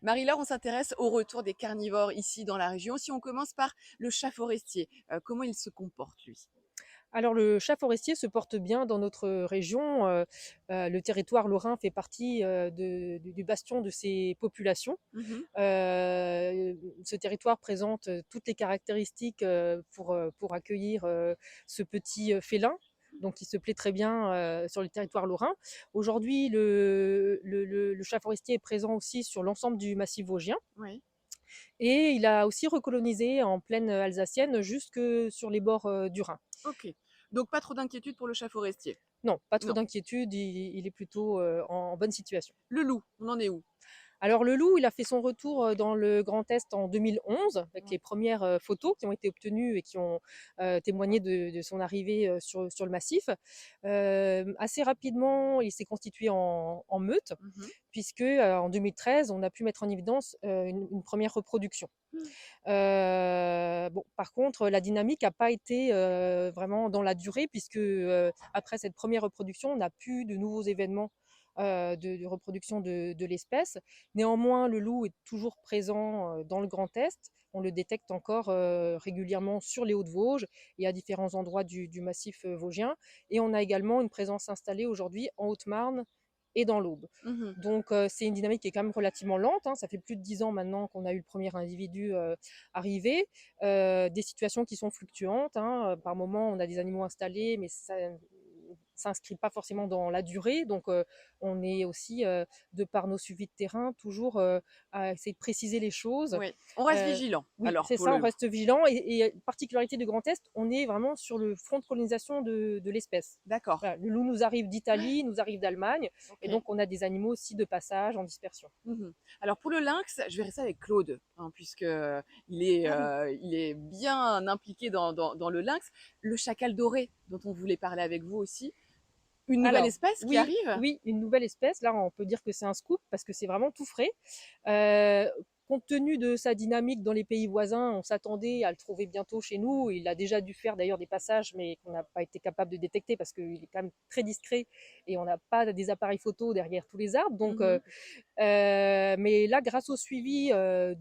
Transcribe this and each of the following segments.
Marie-Laure, on s'intéresse au retour des carnivores ici dans la région. Si on commence par le chat forestier, comment il se comporte lui? Alors le chat forestier se porte bien dans notre région. Le territoire lorrain fait partie du bastion de ces populations. Mmh. Ce territoire présente toutes les caractéristiques pour accueillir ce petit félin. Donc, il se plaît très bien sur le territoire lorrain. Aujourd'hui, le chat forestier est présent aussi sur l'ensemble du massif vosgien. Oui. Et il a aussi recolonisé en plaine alsacienne jusque sur les bords du Rhin. OK. Donc pas trop d'inquiétude pour le chat forestier? Non, pas trop Non. d'inquiétude, il est plutôt en bonne situation. Le loup, on en est où? Alors le loup, il a fait son retour dans le Grand Est en 2011 avec Ouais. les premières photos qui ont été obtenues et qui ont témoigné de son arrivée sur le massif. Assez rapidement, il s'est constitué en meute Mmh. puisque en 2013, on a pu mettre en évidence une première reproduction. Bon, par contre, la dynamique n'a pas été vraiment dans la durée, puisque après cette première reproduction, on n'a plus de nouveaux événements de reproduction de l'espèce. Néanmoins, le loup est toujours présent dans le Grand Est. On le détecte encore régulièrement sur les Hauts-de-Vosges et à différents endroits du massif vosgien. Et on a également une présence installée aujourd'hui en Haute-Marne et dans l'Aube. Mmh. Donc, c'est une dynamique qui est quand même relativement lente, hein. Ça fait plus de 10 ans maintenant qu'on a eu le premier individu arrivé. Des situations qui sont fluctuantes, hein. Par moment, on a des animaux installés, mais ça s'inscrit pas forcément dans la durée. Donc, on est aussi, de par nos suivis de terrain, toujours à essayer de préciser les choses. Oui. On reste Euh, vigilant oui, alors c'est pour ça, le on loup. reste vigilant. Et particularité du Grand Est, on est vraiment sur le front de colonisation de l'espèce. D'accord. Voilà, le loup nous arrive d'Italie, nous arrive d'Allemagne, et OK. donc on a des animaux aussi de passage en dispersion. Mmh. Alors pour le lynx, je vais rester avec Claude, hein, puisque il est bien impliqué dans le lynx. Le chacal doré dont on voulait parler avec vous aussi, une nouvelle Alors, espèce qui oui, arrive? oui, une nouvelle espèce. Là, on peut dire que c'est un scoop parce que c'est vraiment tout frais. Euh, Compte tenu de sa dynamique dans les pays voisins, on s'attendait à le trouver bientôt chez nous. Il a déjà dû faire d'ailleurs des passages, mais qu'on n'a pas été capable de détecter parce qu'il est quand même très discret et on n'a pas des appareils photo derrière tous les arbres. Donc, Mmh. mais là, grâce au suivi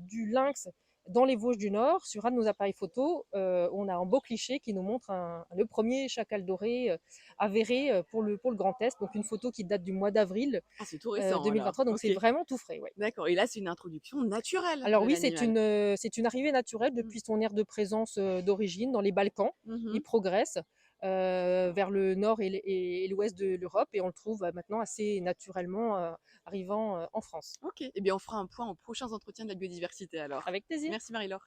du lynx dans les Vosges du Nord, sur un de nos appareils photo, on a un beau cliché qui nous montre le premier chacal doré avéré pour le Grand Est. Donc une photo qui date du mois d'avril Ah, c'est tout récent alors. 2023. Donc OK. c'est vraiment tout frais. Ouais. D'accord, et là, c'est une introduction naturelle Alors de oui, c'est l'animal. une arrivée naturelle Mmh. depuis son aire de présence d'origine dans les Balkans. Mmh. Il progresse vers le nord et l'ouest de l'Europe et on le trouve maintenant assez naturellement arrivant en France. OK. Eh bien, on fera un point aux prochains entretiens de la biodiversité alors. Avec plaisir. Merci Marie-Laure.